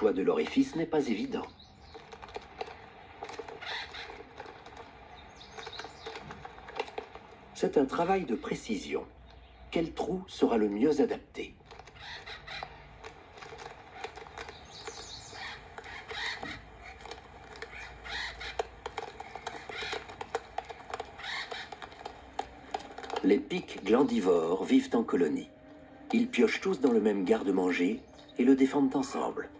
Le choix de l'orifice n'est pas évident. C'est un travail de précision. Quel trou sera le mieux adapté? Les pics glandivores vivent en colonie. Ils piochent tous dans le même garde-manger et le défendent ensemble.